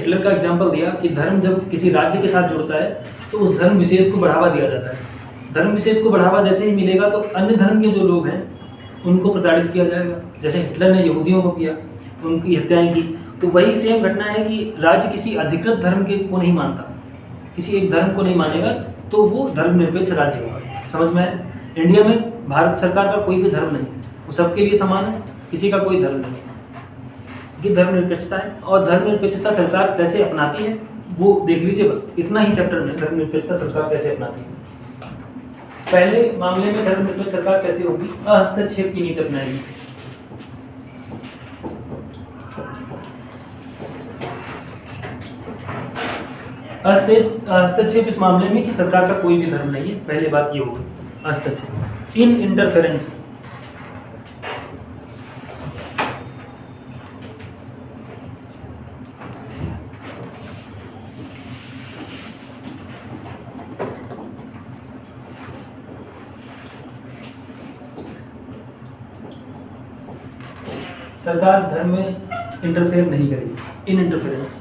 Hitler का example दिया कि धर्म जब किसी राज्य के साथ जुड़ता है तो उस धर्म विशेष को बढ़ावा दिया जाता है। धर्म विशेष को बढ़ावा जैसे ही मिलेगा तो अन्य धर्म के जो लोग हैं उनको प्रताड़ित किया जाएगा। जैसे हिटलर ने यहूदियों को किया, उनकी हत्याएं की, तो वही सेम घटना है कि राज्य किसी अधिकृत धर्म के को नहीं मानता, किसी एक धर्म को नहीं मानेगा तो वो धर्मनिरपेक्ष राज्य होगा। समझ में आए? इंडिया में भारत सरकार का कोई भी धर्म नहीं, वो सबके लिए समान है, किसी का कोई धर्म नहीं। ये धर्मनिरपेक्षता है। और धर्मनिरपेक्षता सरकार कैसे अपनाती है वो देख लीजिए, बस इतना ही चैप्टर में धर्मनिरपेक्षता सरकार कैसे अपनाती है। पहले मामले में धर्मनिरपेक्ष सरकार कैसे होगी? हस्तक्षेप की नीति अपनाएगी। हस्तक्षेप इस मामले में कि सरकार का कोई भी धर्म नहीं है, पहले बात ये होगी हस्तक्षेप, इन इंटरफेरेंस। सरकार धर्म में इंटरफेयर नहीं करेगी, इन इंटरफेरेंस।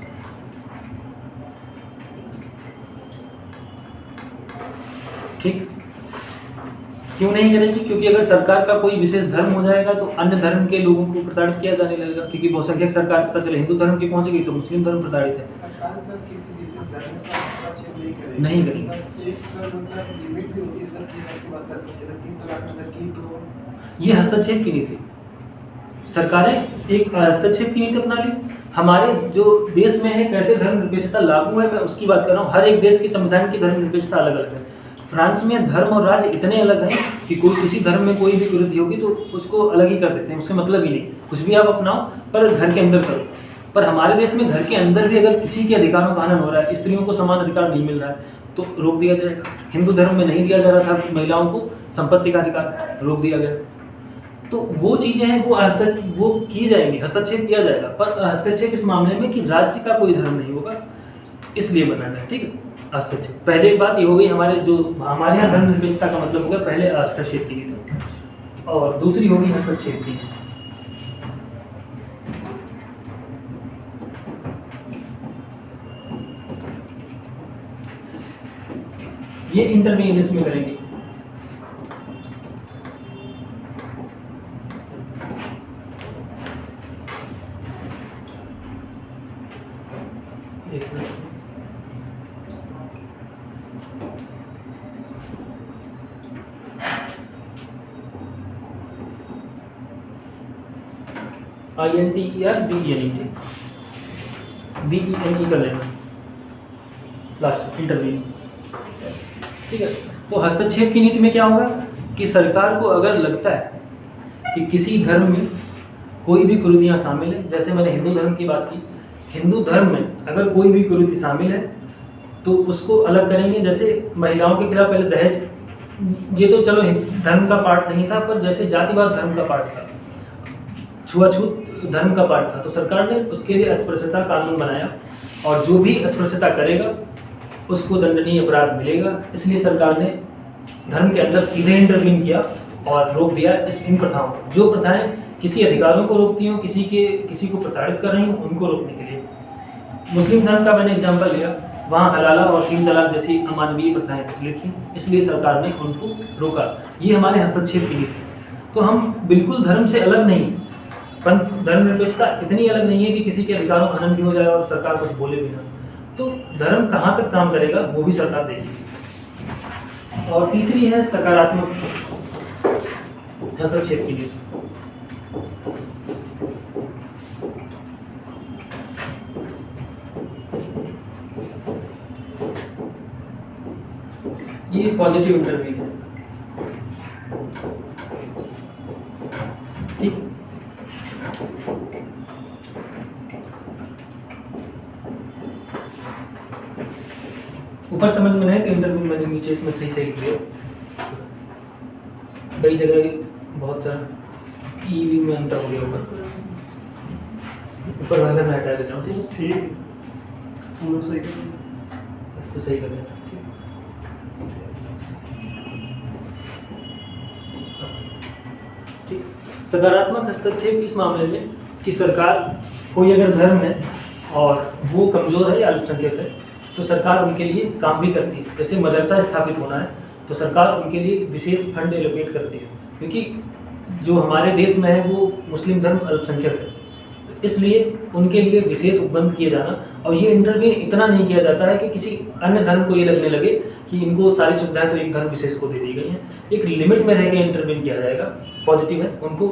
ठीक, क्यों नहीं करेगी? क्योंकि अगर सरकार का कोई विशेष धर्म हो जाएगा तो अन्य धर्म के लोगों को प्रताड़ित किया जाने लगेगा, क्योंकि बहुसंख्यक सरकार पता चले हिंदू धर्म की पहुंच गई तो मुस्लिम धर्म प्रताड़ित है। नहीं करेगी। ये हस्तक्षेप की नीति, सरकारें एक हस्तक्षेप की नीति अपना ली। हमारे जो देश में है कैसे धर्मनिरपेक्षता लागू है, मैं उसकी बात कर रहा हूँ। हर एक देश के संविधान की धर्मनिरपेक्षता अलग अलग है। फ्रांस में धर्म और राज्य इतने अलग हैं कि कोई किसी धर्म में कोई भी कुरीति होगी तो उसको अलग ही कर देते हैं, उससे मतलब ही नहीं, कुछ भी आप अपनाओ पर घर के अंदर करो। पर हमारे देश में घर के अंदर भी अगर किसी के अधिकारों का हनन हो रहा है, स्त्रियों को समान अधिकार नहीं मिल रहा है तो रोक दिया जाएगा। हिंदू धर्म में नहीं दिया जा रहा था महिलाओं को संपत्ति का अधिकार, रोक दिया गया। तो वो चीज़ें हैं वो की जाएंगी, हस्तक्षेप किया जाएगा। पर हस्तक्षेप इस मामले में कि राज्य का कोई धर्म नहीं होगा, इसलिए बनाना है। ठीक है, हस्तक्षेप। पहले बात ये हो गई हमारे यहाँ धर्मनिरपेक्षता का मतलब हो गया पहले हस्तक्षेप की नीति, और दूसरी होगी हस्तक्षेप की। ये इंटरवीन इसमें करेंगे। INTERVENE कर लेना लास्ट, इंटरवीन। ठीक है, तो हस्तक्षेप की नीति में क्या होगा कि सरकार को अगर लगता है कि किसी धर्म में कोई भी कुरीतियाँ शामिल है, जैसे मैंने हिंदू धर्म की बात की, हिंदू धर्म में अगर कोई भी कुरीति शामिल है तो उसको अलग करेंगे। जैसे महिलाओं के खिलाफ पहले दहेज, ये तो चलो धर्म का पार्ट नहीं था, पर जैसे जातिवाद धर्म का पार्ट था, छुआछूत धर्म का पार्ट था, तो सरकार ने उसके लिए अस्पृश्यता कानून बनाया, और जो भी अस्पृश्यता करेगा उसको दंडनीय अपराध मिलेगा। इसलिए सरकार ने धर्म के अंदर सीधे इंटरवीन किया और रोक दिया इन प्रथाओं को। जो प्रथाएं किसी अधिकारों को रोकती हों, किसी को प्रताड़ित कर रही हों, उनको रोकने के लिए। मुस्लिम धर्म का मैंने एग्जाम्पल लिया, वहाँ हलाला और 3 तलाक जैसी अमानवीय प्रथाएं प्रचलित थी, इसलिए सरकार ने उनको रोका। ये हमारे हस्तक्षेप की नीति। तो हम बिल्कुल धर्म से अलग नहीं, पर धर्मनिरपेक्षता इतनी अलग नहीं है कि किसी के अधिकारों का हनन भी हो जाए और सरकार कुछ बोले भी ना। तो धर्म कहाँ तक काम करेगा वो भी सरकार देखेगी। और तीसरी है सकारात्मक हस्तक्षेप की नीति। ये पॉजिटिव इंटरव्यू है। ठीक, ऊपर समझ में नहीं तो इंटरव्यू मैंने नीचे इसमें सही लिया। कई जगह बहुत सारा ईवी में अंतर हो गया, ऊपर वाले में हटा देता हूँ। ठीक, हम लोग सही कर, इसको सही कर दें। ठीक, सकारात्मक हस्तक्षेप इस मामले में कि सरकार कोई अगर धर्म है और वो कमज़ोर है या अल्पसंख्यक है, तो सरकार उनके लिए काम भी करती है। जैसे मदरसा स्थापित होना है तो सरकार उनके लिए विशेष फंड एलोकेट करती है, क्योंकि जो हमारे देश में है वो मुस्लिम धर्म अल्पसंख्यक है, तो इसलिए उनके लिए विशेष उपबंध किए जाना। और ये इंटरव्यू इतना नहीं किया जाता है कि किसी अन्य धर्म को ये लगने लगे कि इनको सारी सुविधाएं तो एक धर्म विशेष को दे दी गई हैं। एक लिमिट में रह के इंटरव्यू किया जाएगा, पॉजिटिव है, उनको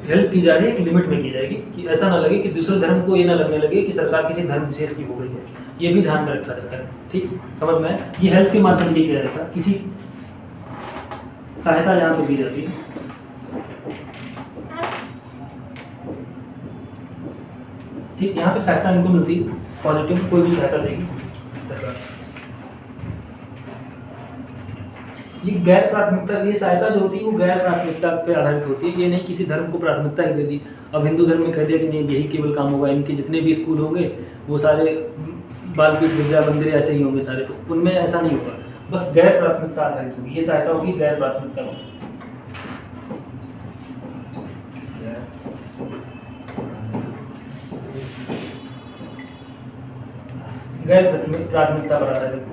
हेल्प की जा रही है, एक लिमिट में की जाएगी कि ऐसा ना लगे कि दूसरे धर्म को ये ना लगने लगे कि सरकार किसी धर्म विशेष की हो गई है। ये भी ध्यान में रखा जाता है। ठीक, समझ में? ये हेल्प के माध्यम से किया जाता है, किसी सहायता यहाँ पे दी जाती है। ठीक, यहाँ पे सहायता इनको मिलती है, पॉजिटिव कोई भी सहायता देगी सरकार। ये गैर प्राथमिकता, ये सहायता जो होती है वो गैर प्राथमिकता पे आधारित होती है। ये नहीं किसी धर्म को प्राथमिकता ही दे दी। अब हिंदू धर्म में कह दिया कि नहीं यही केवल काम होगा, इनके जितने भी स्कूल होंगे वो सारे बालपीठ विद्या मंदिर ऐसे ही होंगे सारे, तो उनमें ऐसा नहीं होगा। बस गैर प्राथमिकता आधारित होगी, ये सहायता होगी गैर प्राथमिकता होगी। गैर प्राथमिकता पर आधारित।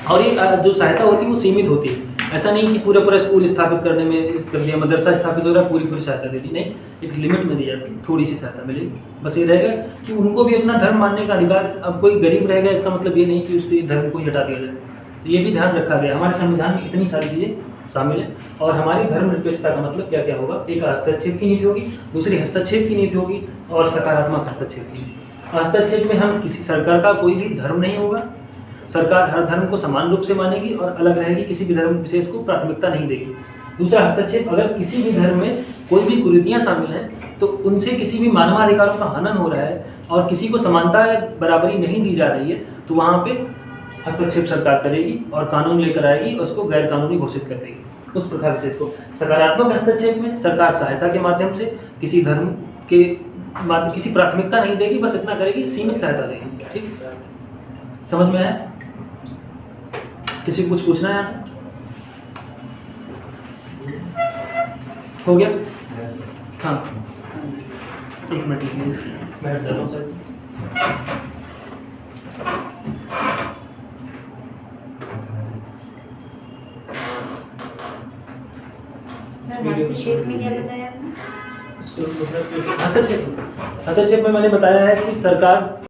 और ये जो सहायता होती है वो सीमित होती है। ऐसा नहीं कि पूरा स्कूल स्थापित करने में कर दिया, मदरसा स्थापित हो रहा है पूरी सहायता दे दी, नहीं, एक लिमिट में दी जाती है, थोड़ी सी सहायता मिलेगी। बस ये रहेगा कि उनको भी अपना धर्म मानने का अधिकार। अब कोई गरीब रहेगा इसका मतलब ये नहीं कि उसके धर्म को ही हटा दिया जाए, तो ये भी ध्यान रखा गया। हमारे संविधान में इतनी सारी चीज़ें शामिल है। और हमारी धर्मनिरपेक्षता का मतलब क्या क्या होगा? एक हस्तक्षेप की नीति होगी, दूसरी हस्तक्षेप की नीति होगी, और सकारात्मक हस्तक्षेप की नीति। हस्तक्षेप में हम किसी सरकार का कोई भी धर्म नहीं होगा, सरकार हर धर्म को समान रूप से मानेगी और अलग रहेगी, किसी भी धर्म विशेष को प्राथमिकता नहीं देगी। दूसरा हस्तक्षेप, अगर किसी भी धर्म में कोई भी कुरीतियाँ शामिल हैं तो उनसे किसी भी मानवाधिकारों का हनन हो रहा है और किसी को समानता या बराबरी नहीं दी जा रही है, तो वहाँ पे हस्तक्षेप सरकार करेगी और कानून लेकर आएगी और उसको गैर कानूनी घोषित कर देगी उस प्रथा विशेष को। सकारात्मक हस्तक्षेप में सरकार सहायता के माध्यम से किसी धर्म के किसी प्राथमिकता नहीं देगी, बस इतना करेगी, सीमित सहायता देगी। ठीक, समझ में आया? किसी को कुछ पूछना है? हो गया? हाँ, एक मिनट बैठ जाता हूँ सर। हस्तक्षेप में क्या बताया आपने? हस्तक्षेप में मैंने बताया है कि सरकार